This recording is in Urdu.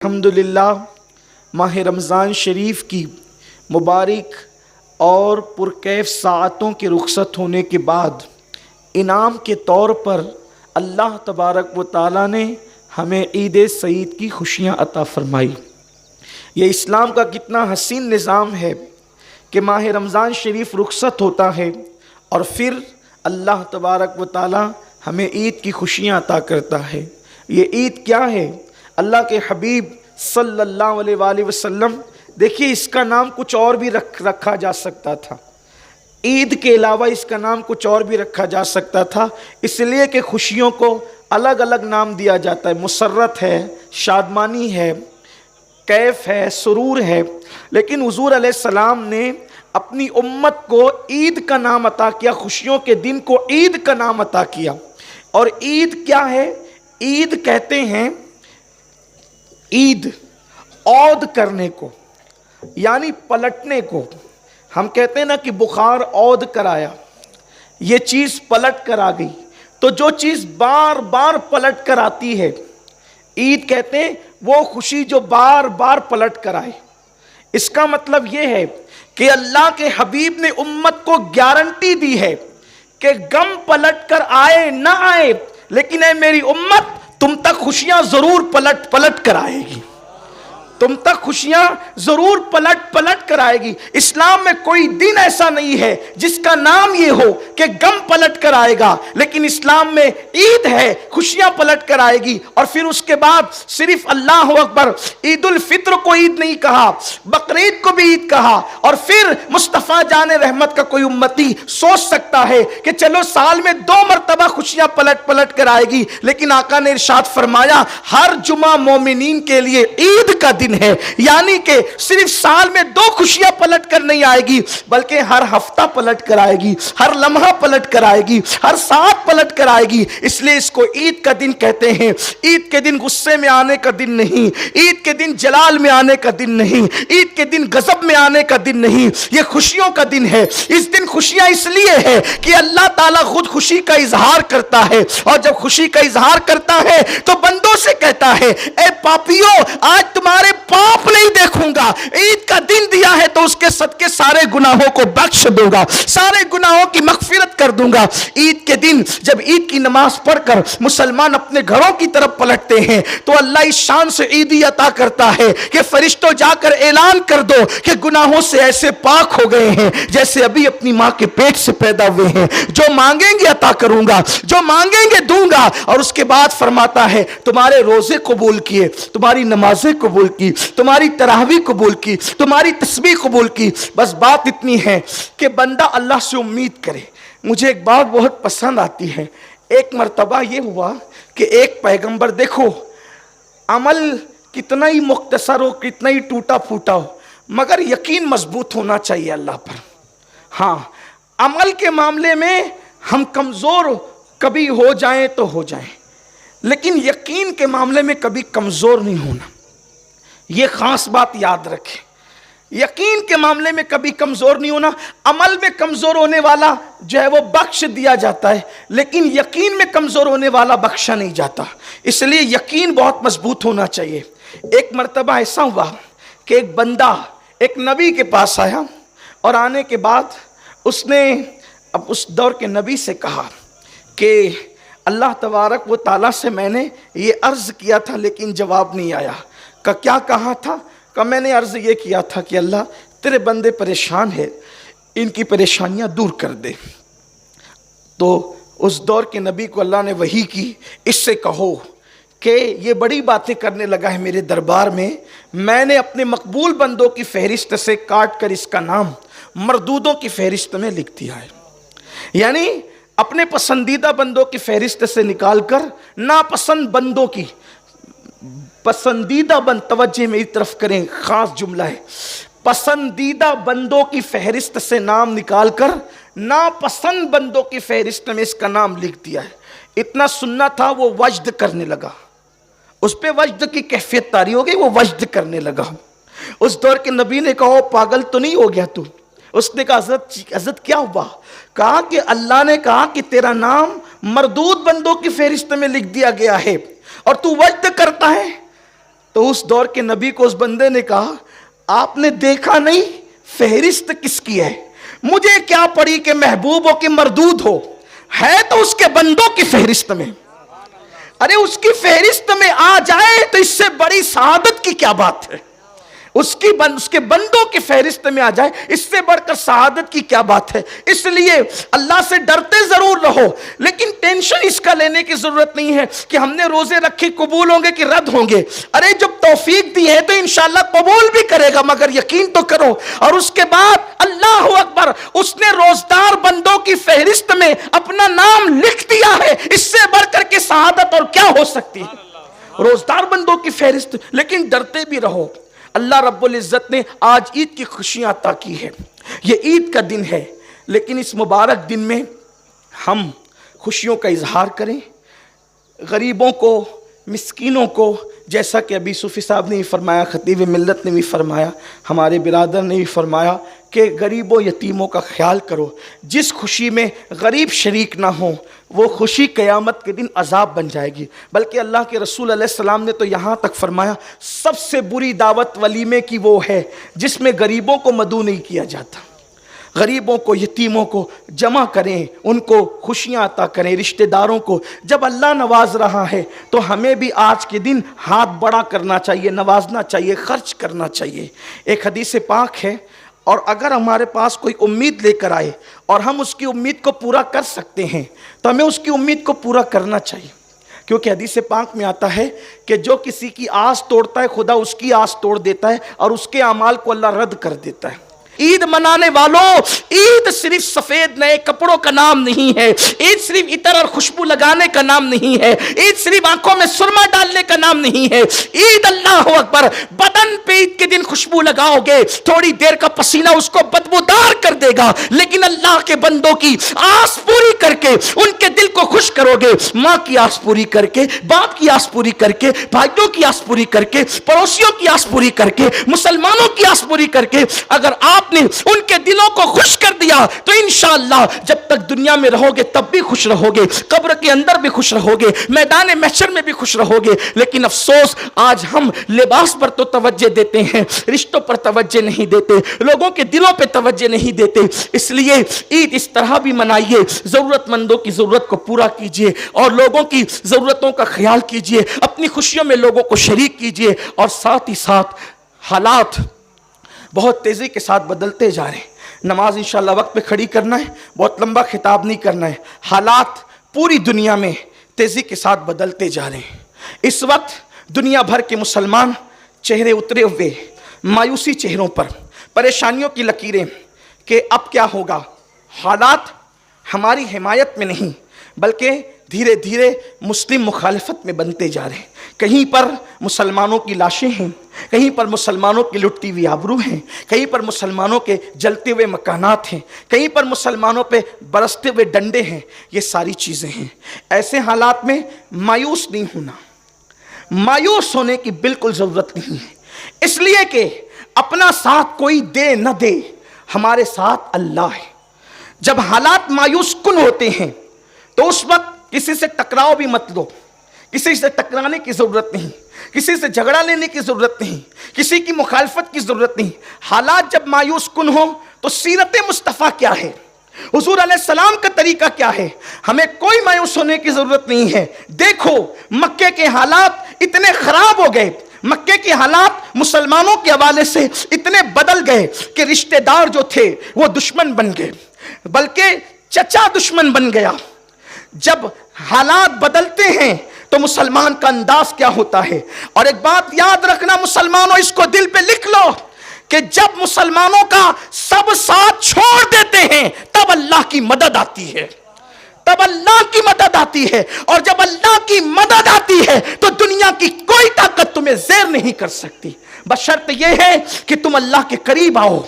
الحمدللہ ماہ رمضان شریف کی مبارک اور پرکیف ساعتوں کے رخصت ہونے کے بعد انعام کے طور پر اللہ تبارک و تعالیٰ نے ہمیں عید سعید کی خوشیاں عطا فرمائی۔ یہ اسلام کا کتنا حسین نظام ہے کہ ماہ رمضان شریف رخصت ہوتا ہے اور پھر اللہ تبارک و تعالیٰ ہمیں عید کی خوشیاں عطا کرتا ہے۔ یہ عید کیا ہے؟ اللہ کے حبیب صلی اللہ علیہ وآلہ وسلم، دیکھیے اس کا نام کچھ اور بھی رکھا جا سکتا تھا، عید کے علاوہ اس کا نام کچھ اور بھی رکھا جا سکتا تھا، اس لیے کہ خوشیوں کو الگ الگ نام دیا جاتا ہے، مسرت ہے، شادمانی ہے، کیف ہے، سرور ہے، لیکن حضور علیہ السلام نے اپنی امت کو عید کا نام عطا کیا، خوشیوں کے دن کو عید کا نام عطا کیا۔ اور عید کیا ہے؟ عید کہتے ہیں عید عود کرنے کو، یعنی پلٹنے کو۔ ہم کہتے ہیں نا کہ بخار عود کر آیا، یہ چیز پلٹ کر آ گئی، تو جو چیز بار بار پلٹ کر آتی ہے عید کہتے ہیں وہ خوشی جو بار بار پلٹ کر آئے۔ اس کا مطلب یہ ہے کہ اللہ کے حبیب نے امت کو گارنٹی دی ہے کہ غم پلٹ کر آئے نہ آئے، لیکن اے میری امت تم تک خوشیاں ضرور پلٹ کر آئے گی، تم تک خوشیاں ضرور پلٹ کر آئے گی۔ اسلام میں کوئی دن ایسا نہیں ہے جس کا نام یہ ہو کہ غم پلٹ کر آئے گا، لیکن اسلام میں عید ہے، خوشیاں پلٹ کر آئے گی۔ اور پھر اس کے بعد صرف اللہ اکبر، عید الفطر کو عید نہیں کہا، بقرعید کو بھی عید کہا۔ اور پھر مصطفیٰ جان رحمت کا کوئی امتی سوچ سکتا ہے کہ چلو سال میں 2 مرتبہ خوشیاں پلٹ کر آئے گی، لیکن آقا نے ارشاد فرمایا ہر جمعہ مومنین کے لیے عید کا دن ہے، یعنی کہ صرف سال میں 2 خوشیاں پلٹ کر نہیں آئے گی، بلکہ ہر ہفتہ پلٹ کر آئے گی، ہر لمحہ پلٹ کر آئے گی، ہر ساتھ پلٹ کر آئے گی۔ اس لیے اس کو عید کا دن کہتے ہیں۔ عید کے دن غصے میں آنے کا دن نہیں، عید کے دن جلال میں آنے کا دن نہیں، عید کے دن غضب میں آنے کا دن نہیں، یہ خوشیوں کا دن ہے۔ اس دن خوشیاں اس لیے ہے کہ اللہ تعالیٰ خود خوشی کا اظہار کرتا ہے، اور جب خوشی کا اظہار کرتا ہے تو بندوں سے کہتا ہے اے پاپیو آج تمہارے پاپ نہیں دیکھوں گا، عید کا دن دیا ہے تو اس کے صدقے سارے گناہوں کو بخش دوں گا، سارے گناہوں کی مغفرت کر دوں گا۔ عید کے دن جب عید کی نماز پڑھ کر مسلمان اپنے گھروں کی طرف پلٹتے ہیں تو اللہ اس شان سے عیدی عطا کرتا ہے کہ فرشتوں جا کر اعلان کر دو کہ گناہوں سے ایسے پاک ہو گئے ہیں جیسے ابھی اپنی ماں کے پیٹ سے پیدا ہوئے ہیں، جو مانگیں گے عطا کروں گا، جو مانگیں گے دوں گا۔ اور اس کے بعد فرماتا ہے تمہارے روزے قبول کیے، تمہاری نمازیں قبول کی، تمہاری تراویح قبول کی، تمہاری تسبیح قبول کی۔ بس بات اتنی ہے کہ بندہ اللہ سے امید کرے۔ مجھے ایک بات بہت پسند آتی ہے، ایک مرتبہ یہ ہوا کہ ایک پیغمبر، دیکھو عمل کتنا ہی مختصر ہو، کتنا ہی ٹوٹا پھوٹا ہو، مگر یقین مضبوط ہونا چاہیے اللہ پر۔ ہاں عمل کے معاملے میں ہم کمزور کبھی ہو جائیں تو ہو جائیں، لیکن یقین کے معاملے میں کبھی کمزور نہیں ہونا، یہ خاص بات یاد رکھیں۔ یقین کے معاملے میں کبھی کمزور نہیں ہونا۔ عمل میں کمزور ہونے والا جو ہے وہ بخش دیا جاتا ہے، لیکن یقین میں کمزور ہونے والا بخشا نہیں جاتا، اس لیے یقین بہت مضبوط ہونا چاہیے۔ ایک مرتبہ ایسا ہوا کہ ایک بندہ ایک نبی کے پاس آیا، اور آنے کے بعد اس نے اب اس دور کے نبی سے کہا کہ اللہ تبارک و تعالیٰ سے میں نے یہ عرض کیا تھا لیکن جواب نہیں آیا۔ کہ کیا کہا تھا؟ کہ میں نے عرض یہ کیا تھا کہ اللہ تیرے بندے پریشان ہے، ان کی پریشانیاں دور کر دے۔ تو اس دور کے نبی کو اللہ نے وحی کی، اس سے کہو کہ یہ بڑی باتیں کرنے لگا ہے میرے دربار میں نے اپنے مقبول بندوں کی فہرست سے کاٹ کر اس کا نام مردودوں کی فہرست میں لکھ دیا ہے، یعنی اپنے پسندیدہ بندوں کی فہرست سے نکال کر ناپسند بندوں کی، پسندیدہ بند، توجہ میری طرف کریں، خاص جملہ ہے، پسندیدہ بندوں کی فہرست سے نام نکال کر ناپسند بندوں کی فہرست میں اس کا نام لکھ دیا ہے۔ اتنا سننا تھا وہ وجد کرنے لگا، اس پہ وجد کی کیفیت طاری ہو گئی، وہ وجد کرنے لگا۔ اس دور کے نبی نے کہا پاگل تو نہیں ہو گیا تو؟ اس نے کہا حضرت کیا ہوا؟ کہا کہ اللہ نے کہا کہ تیرا نام مردود بندوں کی فہرست میں لکھ دیا گیا ہے اور تو وجد کرتا ہے۔ تو اس دور کے نبی کو اس بندے نے کہا آپ نے دیکھا نہیں فہرست کس کی ہے؟ مجھے کیا پڑی کہ محبوب ہو کہ مردود ہو، ہے تو اس کے بندوں کی فہرست میں۔ ارے اس کی فہرست میں آ جائے تو اس سے بڑی سعادت کی کیا بات ہے؟ اس کے بندوں کی فہرست میں آ جائے، اس سے بڑھ کر سعادت کی کیا بات ہے؟ اس لیے اللہ سے ڈرتے ضرور رہو، لیکن ٹینشن اس کا لینے کی ضرورت نہیں ہے کہ ہم نے روزے رکھے قبول ہوں گے کہ رد ہوں گے۔ ارے جب توفیق دی ہے تو انشاءاللہ قبول بھی کرے گا، مگر یقین تو کرو۔ اور اس کے بعد اللہ اکبر، اس نے روزدار بندوں کی فہرست میں اپنا نام لکھ دیا ہے، اس سے بڑھ کر کے سعادت اور کیا ہو سکتی ہے؟ روزدار بندوں کی فہرست۔ لیکن ڈرتے بھی رہو۔ اللہ رب العزت نے آج عید کی خوشیاں عطا کی ہے، یہ عید کا دن ہے، لیکن اس مبارک دن میں ہم خوشیوں کا اظہار کریں، غریبوں کو، مسکینوں کو، جیسا کہ ابھی صوفی صاحب نے بھی فرمایا، خطیب ملت نے بھی فرمایا، ہمارے برادر نے بھی فرمایا کہ غریبوں یتیموں کا خیال کرو۔ جس خوشی میں غریب شریک نہ ہوں وہ خوشی قیامت کے دن عذاب بن جائے گی۔ بلکہ اللہ کے رسول علیہ السلام نے تو یہاں تک فرمایا سب سے بری دعوت ولیمے کی وہ ہے جس میں غریبوں کو مدعو نہیں کیا جاتا۔ غریبوں کو، یتیموں کو جمع کریں، ان کو خوشیاں عطا کریں، رشتہ داروں کو۔ جب اللہ نواز رہا ہے تو ہمیں بھی آج کے دن ہاتھ بڑا کرنا چاہیے، نوازنا چاہیے، خرچ کرنا چاہیے۔ ایک حدیث پاک ہے، اور اگر ہمارے پاس کوئی امید لے کر آئے اور ہم اس کی امید کو پورا کر سکتے ہیں تو ہمیں اس کی امید کو پورا کرنا چاہیے، کیونکہ حدیث پاک میں آتا ہے کہ جو کسی کی آس توڑتا ہے خدا اس کی آس توڑ دیتا ہے اور اس کے اعمال کو اللہ رد کر دیتا ہے۔ عید منانے والوں، عید صرف سفید نئے کپڑوں کا نام نہیں ہے، عید صرف عطر اور خوشبو لگانے کا نام نہیں ہے، عید صرف آنکھوں میں سرما ڈالنے کا نام نہیں ہے۔ عید اللہ اکبر، بدن پہ عید کے دن خوشبو لگاؤ گے، تھوڑی دیر کا پسینہ اس کو بدبودار کر دے گا، لیکن اللہ کے بندوں کی آس پوری کر کے ان کے دل کو خوش کرو گے، ماں کی آس پوری کر کے، باپ کی آس پوری کر کے، بھائیوں کی آس پوری کر کے، پڑوسیوں کی آس پوری کر کے، مسلمانوں کی آس پوری کر کے، اگر آپ نے ان کے دلوں کو خوش کر دیا تو انشاءاللہ جب تک دنیا میں رہو گے تب بھی خوش رہو گے، قبر کے اندر بھی خوش رہو گے، میدان محشر میں بھی خوش رہو گے۔ لیکن افسوس آج ہم لباس پر تو توجہ دیتے ہیں، رشتوں پر توجہ نہیں دیتے، لوگوں کے دلوں پہ توجہ نہیں دیتے۔ اس لیے عید اس طرح بھی منائیے، ضرورت مندوں کی ضرورت کو پورا کیجئے اور لوگوں کی ضرورتوں کا خیال کیجئے، اپنی خوشیوں میں لوگوں کو شریک کیجئے، اور ساتھ ہی ساتھ حالات بہت تیزی کے ساتھ بدلتے جا رہے ہیں۔ نماز انشاءاللہ وقت پہ کھڑی کرنا ہے، بہت لمبا خطاب نہیں کرنا ہے۔ حالات پوری دنیا میں تیزی کے ساتھ بدلتے جا رہے ہیں۔ اس وقت دنیا بھر کے مسلمان چہرے اترے ہوئے، مایوسی چہروں پر، پریشانیوں کی لکیریں کہ اب کیا ہوگا۔ حالات ہماری حمایت میں نہیں بلکہ دھیرے دھیرے مسلم مخالفت میں بنتے جا رہے ہیں۔ کہیں پر مسلمانوں کی لاشیں ہیں، کہیں پر مسلمانوں کی لٹتی ہوئی آبرو ہیں، کہیں پر مسلمانوں کے جلتے ہوئے مکانات ہیں، کہیں پر مسلمانوں پہ برستے ہوئے ڈنڈے ہیں۔ یہ ساری چیزیں ہیں۔ ایسے حالات میں مایوس نہیں ہونا، مایوس ہونے کی بالکل ضرورت نہیں ہے، اس لیے کہ اپنا ساتھ کوئی دے نہ دے، ہمارے ساتھ اللہ ہے۔ جب حالات مایوس کن ہوتے ہیں تو اس وقت کسی سے ٹکراؤ بھی مت لو، کسی سے ٹکرانے کی ضرورت نہیں، کسی سے جھگڑا لینے کی ضرورت نہیں، کسی کی مخالفت کی ضرورت نہیں۔ حالات جب مایوس کن ہوں تو سیرت مصطفیٰ کیا ہے، حضور علیہ السلام کا طریقہ کیا ہے، ہمیں کوئی مایوس ہونے کی ضرورت نہیں ہے۔ دیکھو مکے کے حالات اتنے خراب ہو گئے، مکے کے حالات مسلمانوں کے حوالے سے اتنے بدل گئے کہ رشتہ دار جو تھے وہ دشمن بن گئے، بلکہ چچا دشمن بن گیا۔ جب حالات بدلتے ہیں تو مسلمان کا انداز کیا ہوتا ہے۔ اور ایک بات یاد رکھنا مسلمانوں، اس کو دل پہ لکھ لو کہ جب مسلمانوں کا سب ساتھ چھوڑ دیتے ہیں تب اللہ کی مدد آتی ہے، تب اللہ کی مدد آتی ہے، اور جب اللہ کی مدد آتی ہے تو دنیا کی کوئی طاقت تمہیں زیر نہیں کر سکتی، بشرط یہ ہے کہ تم اللہ کے قریب آؤ۔